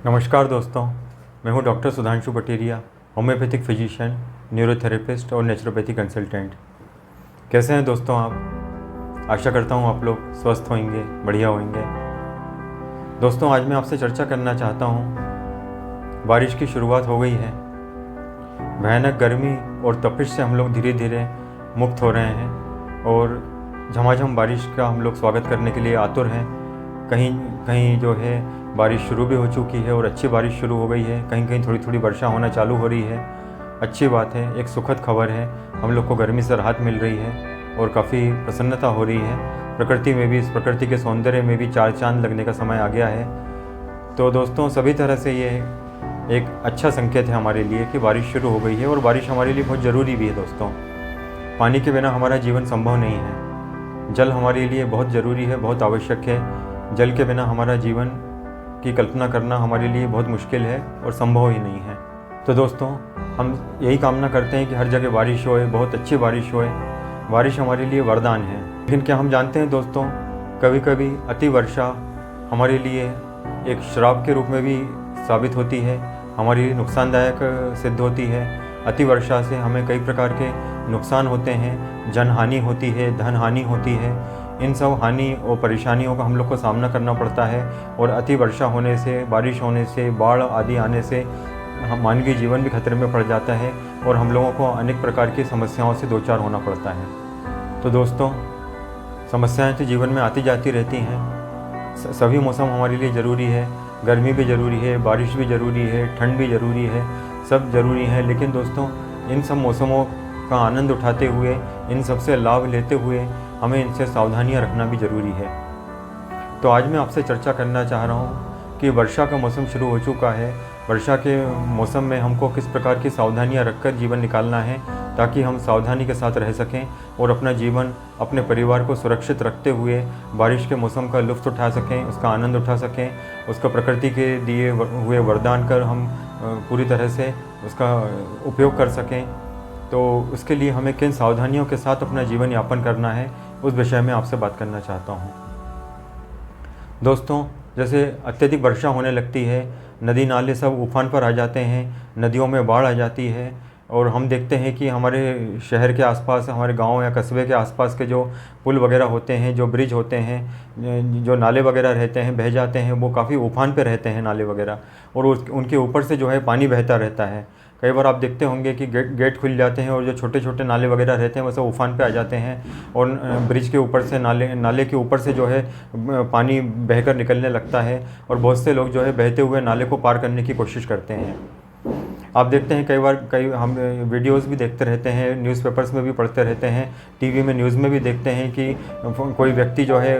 नमस्कार दोस्तों, मैं हूं doctor Sudhanshu Pateria, homeopathic physician, neurotherapist और नेचुरोपैथी कंसल्टेंट। कैसे हैं दोस्तों आप? आशा करता हूं आप लोग स्वस्थ होंगे, बढ़िया होंगे। दोस्तों, आज मैं आपसे चर्चा करना चाहता हूं। बारिश की शुरुआत हो गई है। भयानक गर्मी और तपिश से हम लोग धीरे धीरे मुक्त हो रहे हैं और झमाझम बारिश का हम लोग स्वागत करने के लिए आतुर हैं। कहीं कहीं जो है बारिश शुरू भी हो चुकी है और अच्छी बारिश शुरू हो गई है। कहीं कहीं थोड़ी थोड़ी वर्षा होना चालू हो रही है। अच्छी बात है, एक सुखद खबर है। हम लोग को गर्मी से राहत मिल रही है और काफ़ी प्रसन्नता हो रही है। प्रकृति में भी, इस प्रकृति के सौंदर्य में भी चार चांद लगने का समय आ गया है। तो दोस्तों, सभी तरह से ये एक अच्छा संकेत है हमारे लिए कि बारिश शुरू हो गई है और बारिश हमारे लिए बहुत ज़रूरी भी है। दोस्तों, पानी के बिना हमारा जीवन संभव नहीं है। जल हमारे लिए बहुत ज़रूरी है, बहुत आवश्यक है। जल के बिना हमारा जीवन की कल्पना करना हमारे लिए बहुत मुश्किल है और संभव ही नहीं है। तो दोस्तों, हम यही कामना करते हैं कि हर जगह बारिश होए, बहुत अच्छी बारिश होए। बारिश हमारे लिए वरदान है। लेकिन क्या हम जानते हैं दोस्तों, कभी कभी अति वर्षा हमारे लिए एक श्राप के रूप में भी साबित होती है, हमारे लिए नुकसानदायक सिद्ध होती है। अति वर्षा से हमें कई प्रकार के नुकसान होते हैं, जनहानि होती है, धन हानि होती है। इन सब हानि और परेशानियों का हम लोग को सामना करना पड़ता है और अति वर्षा होने से, बारिश होने से, बाढ़ आदि आने से हम मानवीय जीवन भी खतरे में पड़ जाता है और हम लोगों को अनेक प्रकार की समस्याओं से दो चार होना पड़ता है। तो दोस्तों, समस्याएं तो जीवन में आती जाती रहती हैं। सभी मौसम हमारे लिए ज़रूरी है। गर्मी भी ज़रूरी है, बारिश भी ज़रूरी है, ठंड भी ज़रूरी है, सब ज़रूरी है। लेकिन दोस्तों, इन सब मौसमों का आनंद उठाते हुए, इन सब से लाभ लेते हुए हमें इनसे सावधानियां रखना भी ज़रूरी है। तो आज मैं आपसे चर्चा करना चाह रहा हूं कि वर्षा का मौसम शुरू हो चुका है। वर्षा के मौसम में हमको किस प्रकार की सावधानियां रखकर जीवन निकालना है ताकि हम सावधानी के साथ रह सकें और अपना जीवन, अपने परिवार को सुरक्षित रखते हुए बारिश के मौसम का लुत्फ़ उठा सकें, उसका आनंद उठा सकें, उसका प्रकृति के दिए हुए वरदान कर हम पूरी तरह से उसका उपयोग कर सकें। तो उसके लिए हमें किन सावधानियों के साथ अपना जीवन यापन करना है, उस विषय में आपसे बात करना चाहता हूँ। दोस्तों, जैसे अत्यधिक वर्षा होने लगती है, नदी नाले सब उफान पर आ जाते हैं, नदियों में बाढ़ आ जाती है और हम देखते हैं कि हमारे शहर के आसपास, हमारे गांव या कस्बे के आसपास के जो पुल वगैरह होते हैं, जो ब्रिज होते हैं, जो नाले वगैरह रहते हैं, बह जाते हैं, वो काफ़ी उफान पे रहते हैं नाले वगैरह, और उनके ऊपर से जो है पानी बहता रहता है। कई बार आप देखते होंगे कि गेट खुल जाते हैं और जो छोटे छोटे नाले वगैरह रहते हैं वो सब उफान पे आ जाते हैं और ब्रिज के ऊपर से, नाले के ऊपर से जो है पानी बहकर निकलने लगता है और बहुत से लोग जो है बहते हुए नाले को पार करने की कोशिश करते हैं। आप देखते हैं कई हम वीडियोस भी देखते रहते हैं, न्यूज़पेपर्स में भी पढ़ते रहते हैं, टीवी में न्यूज़ में भी देखते हैं कि कोई व्यक्ति जो है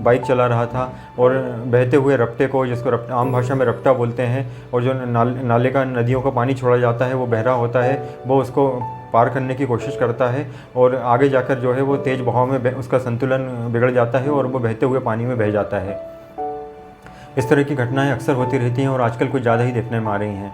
बाइक चला रहा था और बहते हुए रपटे को, जिसको आम भाषा में रपटा बोलते हैं, और जो नाले का, नदियों का पानी छोड़ा जाता है, वो बह रहा होता है, वो उसको पार करने की कोशिश करता है और आगे जाकर जो है वो तेज़ बहाव में उसका संतुलन बिगड़ जाता है और वो बहते हुए पानी में बह जाता है। इस तरह की घटनाएँ अक्सर होती रहती हैं और आजकल कुछ ज़्यादा ही देखने में आ रही हैं।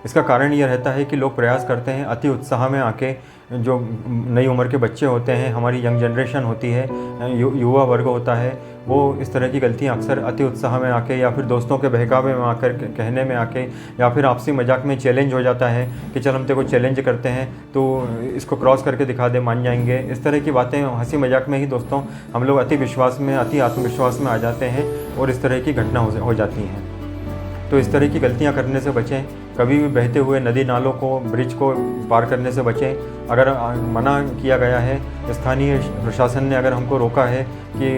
इसका कारण यह रहता है कि लोग प्रयास करते हैं अति उत्साह में आके, जो नई उम्र के बच्चे होते हैं, हमारी यंग जनरेशन होती है, युवा वर्ग होता है, वो इस तरह की गलतियां अक्सर अति उत्साह में आके या फिर दोस्तों के बहकावे में आकर, कहने में आके, या फिर आपसी मजाक में चैलेंज हो जाता है कि चल हम तेरे को चैलेंज करते हैं, तो इसको क्रॉस करके दिखा दे, मान जाएंगे। इस तरह की बातें हंसी मजाक में ही दोस्तों हम लोग अति विश्वास में, अति आत्मविश्वास में आ जाते हैं और इस तरह की घटना हो जाती हैं। तो इस तरह की गलतियां करने से बचें। कभी भी बहते हुए नदी नालों को, ब्रिज को पार करने से बचें। अगर मना किया गया है, स्थानीय प्रशासन ने अगर हमको रोका है कि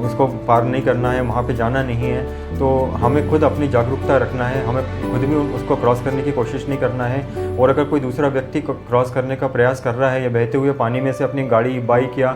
उसको पार नहीं करना है, वहाँ पे जाना नहीं है, तो हमें खुद अपनी जागरूकता रखना है। हमें खुद भी उसको क्रॉस करने की कोशिश नहीं करना है। और अगर कोई दूसरा व्यक्ति को क्रॉस करने का प्रयास कर रहा है या बहते हुए पानी में से अपनी गाड़ी, बाइक या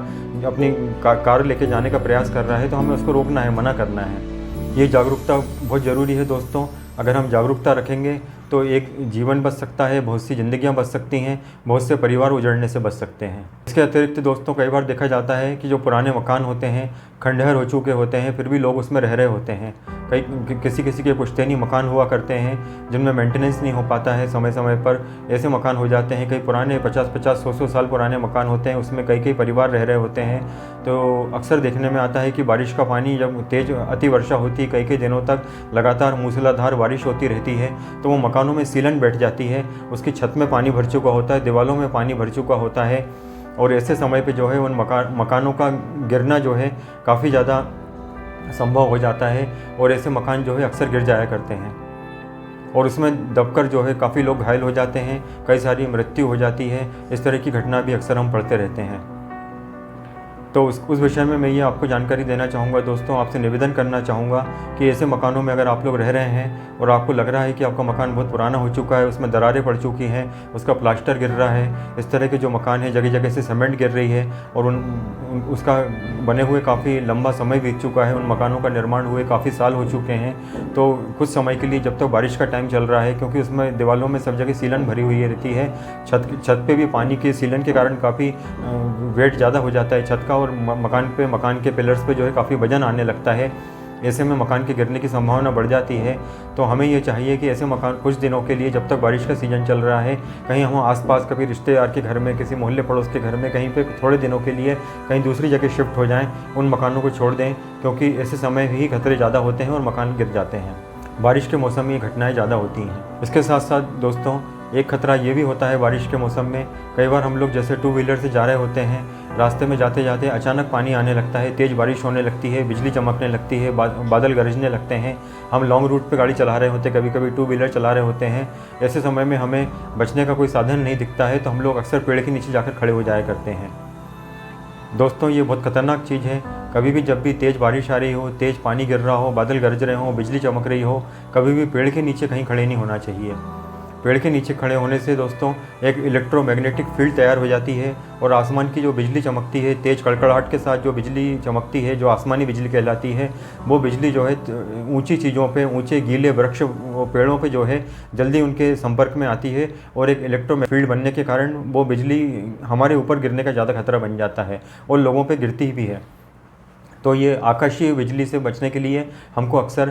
अपनी कार लेके जाने का प्रयास कर रहा है, तो हमें उसको रोकना है, मना करना है। ये जागरूकता बहुत ज़रूरी है दोस्तों। अगर हम जागरूकता रखेंगे तो एक जीवन बच सकता है, बहुत सी ज़िंदगियां बच सकती हैं, बहुत से परिवार उजड़ने से बच सकते हैं। इसके अतिरिक्त दोस्तों, कई बार देखा जाता है कि जो पुराने मकान होते हैं, खंडहर हो चुके होते हैं, फिर भी लोग उसमें रह रहे होते हैं। कई किसी किसी के पुश्तैनी मकान हुआ करते हैं जिनमें मेंटेनेंस नहीं हो पाता है समय समय पर, ऐसे मकान हो जाते हैं। कई पुराने 50-50, 100-100 साल पुराने मकान होते हैं, उसमें कई कई परिवार रह रहे होते हैं। तो अक्सर देखने में आता है कि बारिश का पानी जब तेज़ अति वर्षा होती है, कई कई दिनों तक लगातार मूसलाधार बारिश होती रहती है, तो वो मकानों में सीलन बैठ जाती है, उसकी छत में पानी भर चुका होता है, दीवारों में पानी भर चुका होता है, और ऐसे समय पे जो है उन मकानों का गिरना जो है काफ़ी ज़्यादा संभव हो जाता है, और ऐसे मकान जो है अक्सर गिर जाया करते हैं, और उसमें दबकर जो है काफ़ी लोग घायल हो जाते हैं, कई सारी मृत्यु हो जाती है। इस तरह की घटना भी अक्सर हम पढ़ते रहते हैं। तो उस विषय में मैं ये आपको जानकारी देना चाहूँगा दोस्तों, आपसे निवेदन करना चाहूँगा कि ऐसे मकानों में अगर आप लोग रह रहे हैं और आपको लग रहा है कि आपका मकान बहुत पुराना हो चुका है, उसमें दरारें पड़ चुकी हैं, उसका प्लास्टर गिर रहा है, इस तरह के जो मकान है जगह जगह से सीमेंट गिर रही है, और उसका बने हुए काफ़ी लंबा समय बीत चुका है, उन मकानों का निर्माण हुए काफ़ी साल हो चुके हैं, तो कुछ समय के लिए जब तक बारिश का टाइम चल रहा है, क्योंकि उसमें दीवारों में सब जगह सीलन भरी हुई रहती है, छत पे भी पानी के सीलन के कारण काफ़ी वेट ज़्यादा हो जाता है छत का, और मकान के पिलर्स पे जो है काफ़ी वजन आने लगता है। ऐसे में मकान के गिरने की संभावना बढ़ जाती है। तो हमें ये चाहिए कि ऐसे मकान कुछ दिनों के लिए, जब तक बारिश का सीज़न चल रहा है, कहीं हम आसपास कभी रिश्तेदार के घर में, किसी मोहल्ले पड़ोस के घर में, कहीं पे थोड़े दिनों के लिए कहीं दूसरी जगह शिफ्ट हो जाएं, उन मकानों को छोड़ दें, क्योंकि ऐसे समय ही खतरे ज़्यादा होते हैं और मकान गिर जाते हैं। बारिश के मौसम में ये घटनाएँ ज़्यादा होती हैं। इसके साथ साथ दोस्तों एक खतरा ये भी होता है बारिश के मौसम में, कई बार हम लोग जैसे 2 व्हीलर से जा रहे होते हैं, रास्ते में जाते जाते अचानक पानी आने लगता है, तेज़ बारिश होने लगती है, बिजली चमकने लगती है, बादल गरजने लगते हैं, हम लॉन्ग रूट पे गाड़ी चला रहे होते हैं, कभी कभी 2 व्हीलर चला रहे होते हैं, ऐसे समय में हमें बचने का कोई साधन नहीं दिखता है, तो हम लोग अक्सर पेड़ के नीचे जाकर खड़े हो जाया करते हैं। दोस्तों ये बहुत ख़तरनाक चीज़ है। कभी भी जब भी तेज़ बारिश आ रही हो, तेज़ पानी गिर रहा हो, बादल गरज रहे हो, बिजली चमक रही हो, कभी भी पेड़ के नीचे कहीं खड़े नहीं होना चाहिए। पेड़ के नीचे खड़े होने से दोस्तों एक इलेक्ट्रोमैग्नेटिक फील्ड तैयार हो जाती है, और आसमान की जो बिजली चमकती है, तेज़ कड़कड़ाहट के साथ जो बिजली चमकती है, जो आसमानी बिजली कहलाती है, वो बिजली जो है ऊंची चीज़ों पे, ऊंचे गीले वृक्ष पेड़ों पे जो है जल्दी उनके संपर्क में आती है, और एक इलेक्ट्रोमैग्नेटिक फील्ड बनने के कारण वो बिजली हमारे ऊपर गिरने का ज़्यादा खतरा बन जाता है, और लोगों पर गिरती भी है। तो ये आकाशीय बिजली से बचने के लिए हमको अक्सर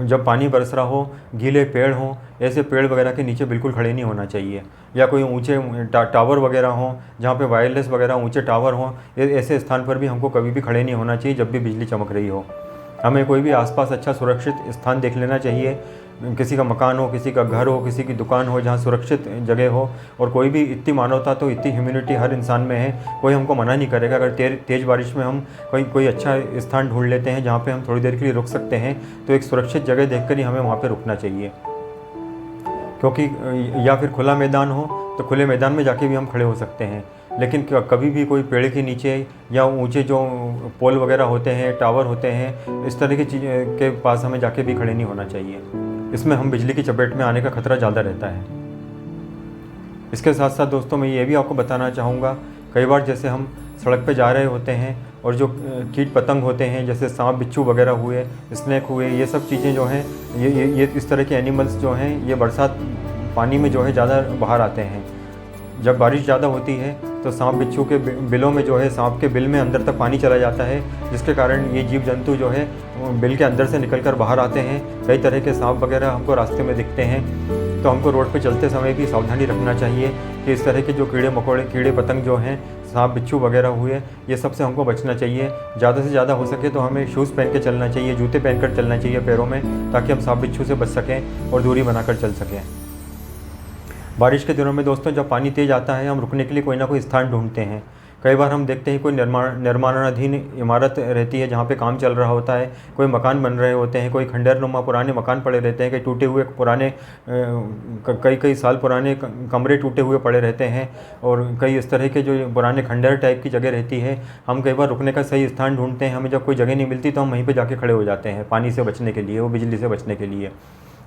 जब पानी बरस रहा हो, गीले पेड़ हों, ऐसे पेड़ वगैरह के नीचे बिल्कुल खड़े नहीं होना चाहिए, या कोई ऊंचे टावर वगैरह हों जहाँ पे वायरलेस वगैरह ऊंचे टावर हों, ऐसे स्थान पर भी हमको कभी भी खड़े नहीं होना चाहिए जब भी बिजली चमक रही हो। हमें कोई भी आसपास अच्छा सुरक्षित स्थान देख लेना चाहिए, किसी का मकान हो, किसी का घर हो, किसी की दुकान हो, जहाँ सुरक्षित जगह हो, और कोई भी इतनी मानवता तो इतनी ह्यूमैनिटी हर इंसान में है, कोई हमको मना नहीं करेगा। अगर तेज़ बारिश में हम कोई अच्छा स्थान ढूंढ लेते हैं जहाँ पे हम थोड़ी देर के लिए रुक सकते हैं, तो एक सुरक्षित जगह देखकर ही हमें वहाँ पे रुकना चाहिए, क्योंकि या फिर खुला मैदान हो तो खुले मैदान में जाके भी हम खड़े हो सकते हैं, लेकिन कभी भी कोई पेड़ के नीचे या ऊंचे जो पोल वगैरह होते हैं, टावर होते हैं, इस तरह की चीज़ के पास हमें जाके भी खड़े नहीं होना चाहिए। इसमें हम बिजली की चपेट में आने का खतरा ज़्यादा रहता है। इसके साथ साथ दोस्तों मैं ये भी आपको बताना चाहूँगा, कई बार जैसे हम सड़क पे जा रहे होते हैं और जो कीट पतंग होते हैं, जैसे सांप बिच्छू वगैरह हुए, स्नेक हुए, ये सब चीज़ें जो हैं, ये इस तरह के एनिमल्स जो हैं, ये बरसात पानी में जो है ज़्यादा बाहर आते हैं। जब बारिश ज़्यादा होती है तो सांप बिच्छू के बिलों में जो है, सांप के बिल में अंदर तक पानी चला जाता है, जिसके कारण ये जीव जंतु जो है बिल के अंदर से निकलकर बाहर आते हैं। कई तरह के सांप वगैरह हमको रास्ते में दिखते हैं, तो हमको रोड पे चलते समय भी सावधानी रखना चाहिए कि इस तरह के जो कीड़े मकोड़े, कीड़े पतंग जो हैं, सांप बिच्छू वगैरह हुए, ये सब से हमको बचना चाहिए। ज़्यादा से ज़्यादा हो सके तो हमें शूज़ पहन के चलना चाहिए, जूते पहनकर चलना चाहिए पैरों में, ताकि हम सांप बिच्छू से बच सकें और दूरी बनाकर चल सकें। बारिश के दिनों में दोस्तों जब पानी तेज़ आता है, हम रुकने के लिए कोई ना कोई स्थान ढूंढते हैं। कई बार हम देखते हैं कोई निर्माणाधीन इमारत रहती है जहाँ पे काम चल रहा होता है, कोई मकान बन रहे होते हैं, कोई खंडहर नुमा पुराने मकान पड़े रहते हैं, कई टूटे हुए पुराने कई साल पुराने कमरे टूटे हुए पड़े रहते हैं, और कई इस तरह के जो पुराने खंडहर टाइप की जगह रहती है। हम कई बार रुकने का सही स्थान ढूंढते हैं, हमें जब कोई जगह नहीं मिलती तो हम वहीं पर जाके खड़े हो जाते हैं, पानी से बचने के लिए, वो बिजली से बचने के लिए।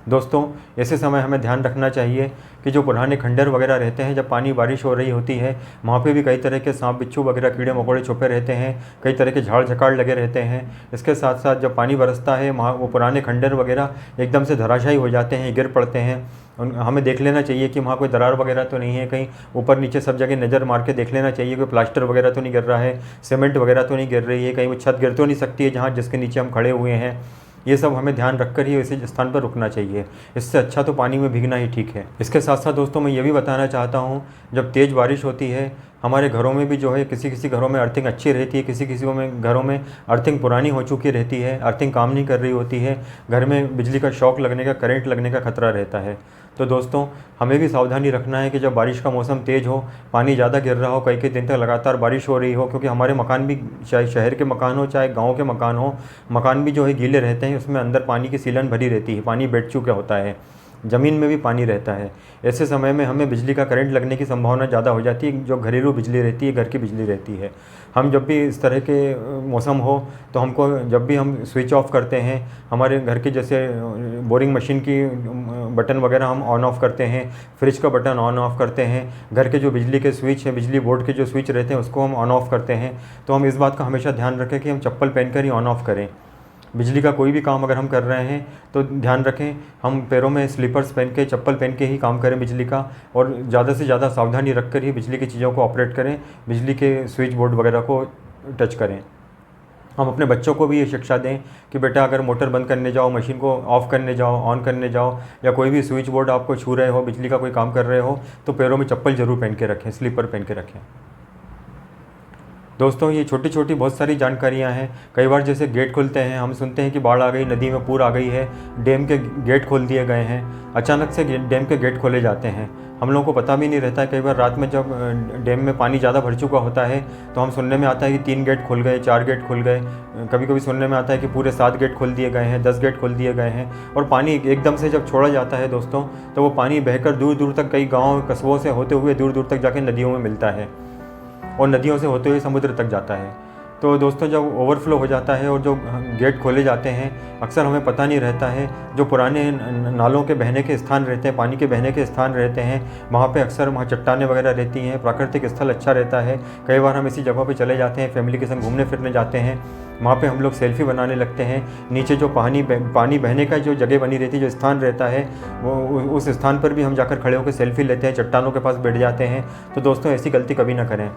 दोस्तों, ऐसे समय हमें ध्यान रखना चाहिए कि जो पुराने खंडर वगैरह रहते हैं, जब पानी बारिश हो रही होती है, वहाँ पे भी कई तरह के सांप बिच्छू वगैरह कीड़े मकोड़े छुपे रहते हैं, कई तरह के झाड़ झकाड़ लगे रहते हैं। इसके साथ साथ जब पानी बरसता है, वहाँ वो पुराने खंडर वगैरह एकदम से धराशायी हो जाते हैं, गिर पड़ते हैं। हमें देख लेना चाहिए कि वहाँ कोई दरार वगैरह तो नहीं है, कहीं ऊपर नीचे सब जगह नज़र मार के देख लेना चाहिए, कोई प्लास्टर वगैरह तो नहीं गिर रहा है, सीमेंट वगैरह तो नहीं गिर रही है, कहीं वो छत गिर तो नहीं सकती है जहाँ जिसके नीचे हम खड़े हुए हैं। ये सब हमें ध्यान रखकर ही इसी स्थान पर रुकना चाहिए। इससे अच्छा तो पानी में भीगना ही ठीक है। इसके साथ साथ दोस्तों, मैं ये भी बताना चाहता हूँ, जब तेज़ बारिश होती है, हमारे घरों में भी जो है किसी किसी घरों में अर्थिंग अच्छी रहती है, किसी किसी में घरों में अर्थिंग पुरानी हो चुकी रहती है, अर्थिंग काम नहीं कर रही होती है, घर में बिजली का शॉक लगने का, करंट लगने का खतरा रहता है। तो दोस्तों, हमें भी सावधानी रखना है कि जब बारिश का मौसम तेज़ हो, पानी ज़्यादा गिर रहा हो, कई कई दिन तक लगातार बारिश हो रही हो, क्योंकि हमारे मकान भी, चाहे शहर के मकान हो चाहे गांव के मकान हो, मकान भी जो है गीले रहते हैं, उसमें अंदर पानी की सीलन भरी रहती है, पानी बैठ चुका होता है, ज़मीन में भी पानी रहता है। ऐसे समय में हमें बिजली का करंट लगने की संभावना ज़्यादा हो जाती है, जो घरेलू बिजली रहती है, घर की बिजली रहती है। हम जब भी इस तरह के मौसम हो, तो हमको जब भी हम स्विच ऑफ करते हैं, हमारे घर के जैसे बोरिंग मशीन की बटन वगैरह हम ऑन ऑफ़ करते हैं, फ्रिज का बटन ऑन ऑफ़ करते हैं, घर के जो बिजली के स्विच हैं, बिजली बोर्ड के जो स्विच रहते हैं, उसको हम ऑन ऑफ़ करते हैं, तो हम इस बात का हमेशा ध्यान रखें कि हम चप्पल पहनकर ही ऑन ऑफ़ करें। बिजली का कोई भी काम अगर हम कर रहे हैं तो ध्यान रखें, हम पैरों में स्लीपर्स पहन के, चप्पल पहन के ही काम करें बिजली का, और ज़्यादा से ज़्यादा सावधानी रखकर ही बिजली की चीज़ों को ऑपरेट करें, बिजली के स्विच बोर्ड वगैरह को टच करें। हम अपने बच्चों को भी ये शिक्षा दें कि बेटा, अगर मोटर बंद करने जाओ, मशीन को ऑफ़ करने जाओ, ऑन करने जाओ, या कोई भी स्विच बोर्ड आपको छू रहे हो, बिजली का कोई काम कर रहे हो, तो पैरों में चप्पल ज़रूर पहन के रखें, स्लीपर पहन के रखें। दोस्तों, ये छोटी छोटी बहुत सारी जानकारियां हैं। कई बार जैसे गेट खुलते हैं, हम सुनते हैं कि बाढ़ आ गई, नदी में पूर आ गई है, डैम के गेट खोल दिए गए हैं, अचानक से डैम के गेट खोले जाते हैं, हम लोगों को पता भी नहीं रहता है। कई बार रात में जब डैम में पानी ज़्यादा भर चुका होता है, तो हम सुनने में आता है कि 3 गेट खुल गए, 4 गेट खुल गए, कभी कभी सुनने में आता है कि पूरे 7 गेट खोल दिए गए हैं, 10 गेट खोल दिए गए हैं। और पानी एकदम से जब छोड़ा जाता है दोस्तों, तो वो पानी बहकर दूर दूर तक, कई गाँव कस्बों से होते हुए दूर दूर तक जाके नदियों में मिलता है, और नदियों से होते हुए समुद्र तक जाता है। तो दोस्तों, जब ओवरफ्लो हो जाता है और जो गेट खोले जाते हैं, अक्सर हमें पता नहीं रहता है, जो पुराने नालों के बहने के स्थान रहते हैं, पानी के बहने के स्थान रहते हैं, वहाँ पे अक्सर वहाँ चट्टानें वगैरह रहती हैं, प्राकृतिक स्थल अच्छा रहता है। कई बार हम इसी जगहों पे चले जाते हैं, फैमिली के संग घूमने फिरने जाते हैं, वहाँ पे हम लोग सेल्फी बनाने लगते हैं। नीचे जो पानी बहने का जो जगह बनी रहती है, जो स्थान रहता है, वो उस स्थान पर भी हम जाकर खड़े होकर सेल्फी लेते हैं, चट्टानों के पास बैठ जाते हैं। तो दोस्तों, ऐसी गलती कभी ना करें।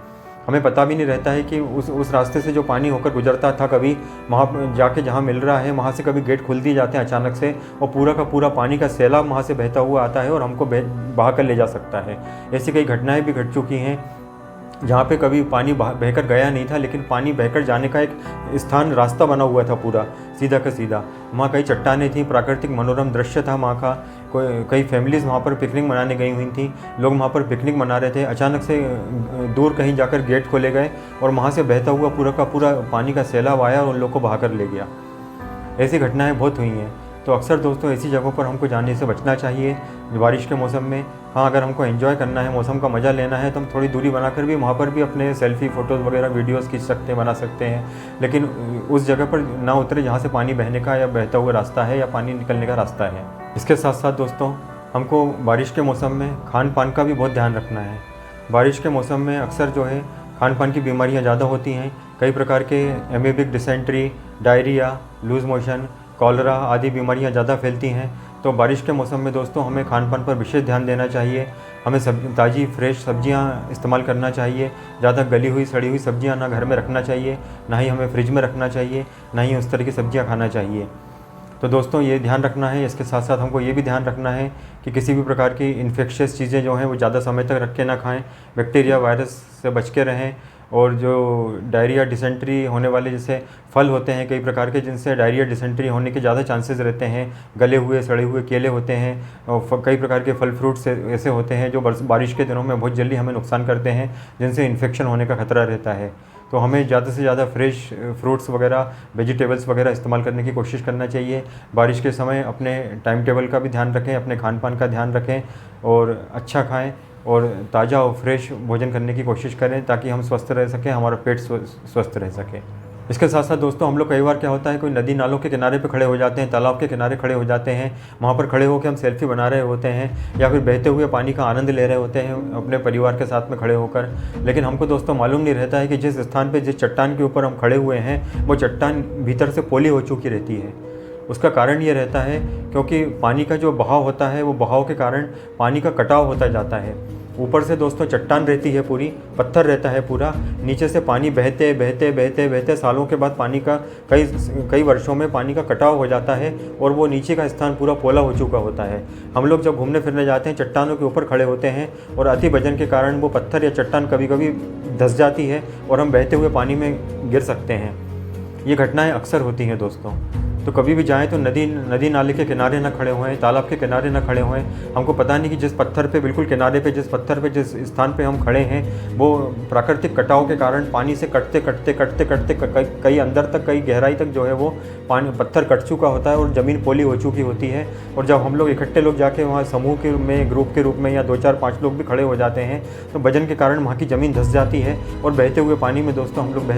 हमें पता भी नहीं रहता है कि उस रास्ते से जो पानी होकर गुजरता था, कभी वहाँ जाके जहाँ मिल रहा है, वहाँ से कभी गेट खुल दिए जाते हैं अचानक से, और पूरा का पूरा पानी का सैलाब वहाँ से बहता हुआ आता है और हमको बहा कर ले जा सकता है। ऐसी कई घटनाएं भी घट चुकी हैं, जहाँ पे कभी पानी बहकर गया नहीं था, लेकिन पानी बहकर जाने का एक स्थान, रास्ता बना हुआ था पूरा सीधा का सीधा। वहाँ कई चट्टानें थी, प्राकृतिक मनोरम दृश्य था वहाँ का। कई फैमिलीज़ वहाँ पर पिकनिक मनाने गई हुई थी, लोग वहाँ पर पिकनिक मना रहे थे, अचानक से दूर कहीं जाकर गेट खोले गए और वहाँ से बहता हुआ पूरा का पूरा पानी का सैलाब आया और उन लोग को बहा कर ले गया। ऐसी घटनाएँ बहुत हुई हैं। तो अक्सर दोस्तों, ऐसी जगहों पर हमको जाने से बचना चाहिए बारिश के मौसम में। हाँ, अगर हमको एंजॉय करना है, मौसम का मज़ा लेना है, तो हम थोड़ी दूरी बनाकर भी वहाँ पर भी अपने सेल्फी, फ़ोटोज़ वगैरह, वीडियोज़ खींच सकते हैं, बना सकते हैं, लेकिन उस जगह पर ना उतरे जहाँ से पानी बहने का या बहता हुआ रास्ता है या पानी निकलने का रास्ता है। इसके साथ साथ दोस्तों, हमको बारिश के मौसम में खान पान का भी बहुत ध्यान रखना है। बारिश के मौसम में अक्सर जो है खान पान की बीमारियाँ ज़्यादा होती हैं। कई प्रकार के amoebic dysentery, diarrhoea, loose motion, cholera आदि बीमारियां ज़्यादा फैलती हैं। तो बारिश के मौसम में दोस्तों, हमें खान पान पर विशेष ध्यान देना चाहिए। हमें ताज़ी फ्रेश सब्जियां इस्तेमाल करना चाहिए। ज़्यादा गली हुई सड़ी हुई सब्जियां ना घर में रखना चाहिए, ना ही हमें फ्रिज में रखना चाहिए, ना ही उस तरह की सब्जियां खाना चाहिए। तो दोस्तों, ये ध्यान रखना है। इसके साथ साथ हमको ये भी ध्यान रखना है कि किसी भी प्रकार की इन्फेक्शियस चीज़ें जो हैं वो ज़्यादा समय तक रख के ना खाएँ, बैक्टीरिया वायरस से बच के रहें। और जो डायरिया डिसेंट्री होने वाले जैसे फल होते हैं कई प्रकार के, जिनसे डायरिया डिसेंट्री होने के ज़्यादा चांसेस रहते हैं, गले हुए सड़े हुए केले होते हैं, और कई प्रकार के फल फ्रूट्स ऐसे होते हैं जो बारिश के दिनों में बहुत जल्दी हमें नुकसान करते हैं, जिनसे इन्फेक्शन होने का खतरा रहता है। तो हमें ज़्यादा से ज़्यादा फ्रेश फ्रूट्स वगैरह, वेजिटेबल्स वगैरह इस्तेमाल करने की कोशिश करना चाहिए। बारिश के समय अपने टाइम टेबल का भी ध्यान रखें, अपने खान पान का ध्यान रखें और अच्छा खाएं और ताज़ा और फ्रेश भोजन करने की कोशिश करें, ताकि हम स्वस्थ रह सकें, हमारा पेट स्वस्थ रह सके। इसके साथ साथ दोस्तों हम लोग कई बार क्या होता है, कोई नदी नालों के किनारे पे खड़े हो जाते हैं, तालाब के किनारे खड़े हो जाते हैं, वहाँ पर खड़े होकर हम सेल्फी बना रहे होते हैं या फिर बहते हुए पानी का आनंद ले रहे होते हैं अपने परिवार के साथ में खड़े होकर। लेकिन हमको दोस्तों मालूम नहीं रहता है कि जिस स्थान पर जिस चट्टान के ऊपर हम खड़े हुए हैं वो चट्टान भीतर से पोली हो चुकी रहती है। उसका कारण ये रहता है क्योंकि पानी का जो बहाव होता है वो बहाव के कारण पानी का कटाव होता जाता है। ऊपर से दोस्तों चट्टान रहती है, पूरी पत्थर रहता है पूरा, नीचे से पानी बहते बहते बहते बहते सालों के बाद पानी का कई वर्षों में पानी का कटाव हो जाता है और वो नीचे का स्थान पूरा पोला हो चुका होता है। हम लोग जब घूमने फिरने जाते हैं चट्टानों के ऊपर खड़े होते हैं और अति वजन के कारण वो पत्थर या चट्टान कभी कभी धंस जाती है और हम बहते हुए पानी में गिर सकते हैं। ये घटनाएँ अक्सर होती हैं दोस्तों। तो कभी भी जाएं तो नदी नाले के किनारे ना खड़े होएं, तालाब के किनारे ना खड़े होएं। हमको पता नहीं कि जिस पत्थर पे बिल्कुल किनारे पे जिस पत्थर पे जिस स्थान पे हम खड़े हैं वो प्राकृतिक कटाव के कारण पानी से कटते कटते कटते कटते कई अंदर तक, कई गहराई तक जो है वो पत्थर कट चुका होता है और ज़मीन पोली हो चुकी होती है। और जब हम लोग इकट्ठे लोग जाके वहाँ समूह के में, ग्रुप के रूप में या 2 4 5 लोग भी खड़े हो जाते हैं तो वजन के कारण वहाँ की ज़मीन धंस जाती है और बहते हुए पानी में दोस्तों हम लोग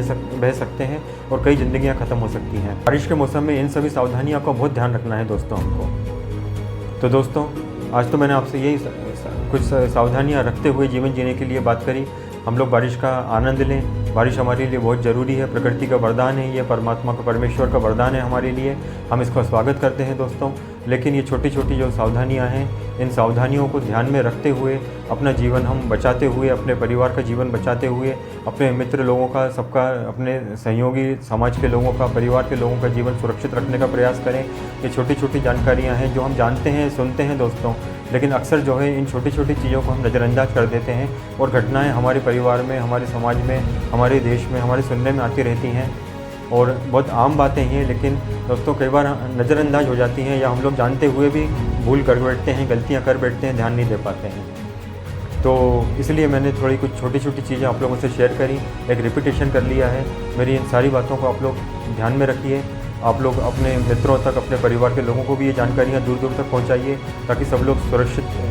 बह सकते हैं और कई ज़िंदगियाँ ख़त्म हो सकती हैं। बारिश के मौसम में इन सभी सावधानियों का बहुत ध्यान रखना है दोस्तों हमको। तो दोस्तों आज तो मैंने आपसे यही कुछ सावधानियां रखते हुए जीवन जीने के लिए बात करी। हम लोग बारिश का आनंद लें, बारिश हमारे लिए बहुत ज़रूरी है, प्रकृति का वरदान है, ये परमात्मा का, परमेश्वर का वरदान है हमारे लिए, हम इसका स्वागत करते हैं दोस्तों। लेकिन ये छोटी छोटी जो सावधानियां हैं, इन सावधानियों को ध्यान में रखते हुए अपना जीवन हम बचाते हुए, अपने परिवार का जीवन बचाते हुए, अपने मित्र लोगों का, सबका, अपने सहयोगी समाज के लोगों का, परिवार के लोगों का जीवन सुरक्षित रखने का प्रयास करें। ये छोटी छोटी जानकारियाँ हैं जो हम जानते हैं, सुनते हैं दोस्तों, लेकिन अक्सर जो है इन छोटी छोटी चीज़ों को हम नज़रअंदाज कर देते हैं और घटनाएं हमारे परिवार में, हमारे समाज में, हमारे देश में हमारे सुनने में आती रहती हैं और बहुत आम बातें हैं, लेकिन दोस्तों कई बार नज़रअंदाज हो जाती हैं या हम लोग जानते हुए भी भूल कर बैठते हैं, गलतियां कर बैठते हैं, ध्यान नहीं दे पाते हैं। तो इसलिए मैंने थोड़ी कुछ छोटी छोटी चीज़ें आप लोगों से शेयर करी, एक रिपीटेशन कर लिया है। मेरी इन सारी बातों को आप लोग ध्यान में रखिए। आप लोग अपने मित्रों तक, अपने परिवार के लोगों को भी ये जानकारियाँ दूर दूर तक पहुँचाइए ताकि सब लोग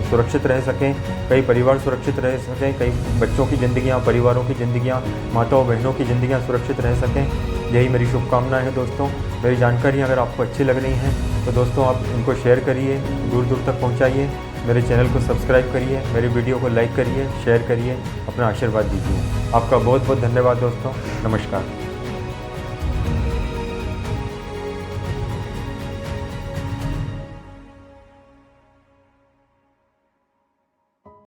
सुरक्षित रह सकें, कई परिवार सुरक्षित रह सकें, कई बच्चों की ज़िंदगियाँ, परिवारों की ज़िंदगियाँ, माताओं बहनों की ज़िंदगियाँ सुरक्षित रह सकें। यही मेरी शुभकामनाएं हैं दोस्तों। मेरी जानकारियाँ अगर आपको अच्छी लग रही हैं तो दोस्तों आप इनको शेयर करिए, दूर दूर तक पहुँचाइए, मेरे चैनल को सब्सक्राइब करिए, मेरी वीडियो को लाइक करिए, शेयर करिए, अपना आशीर्वाद दीजिए। आपका बहुत बहुत धन्यवाद दोस्तों। नमस्कार।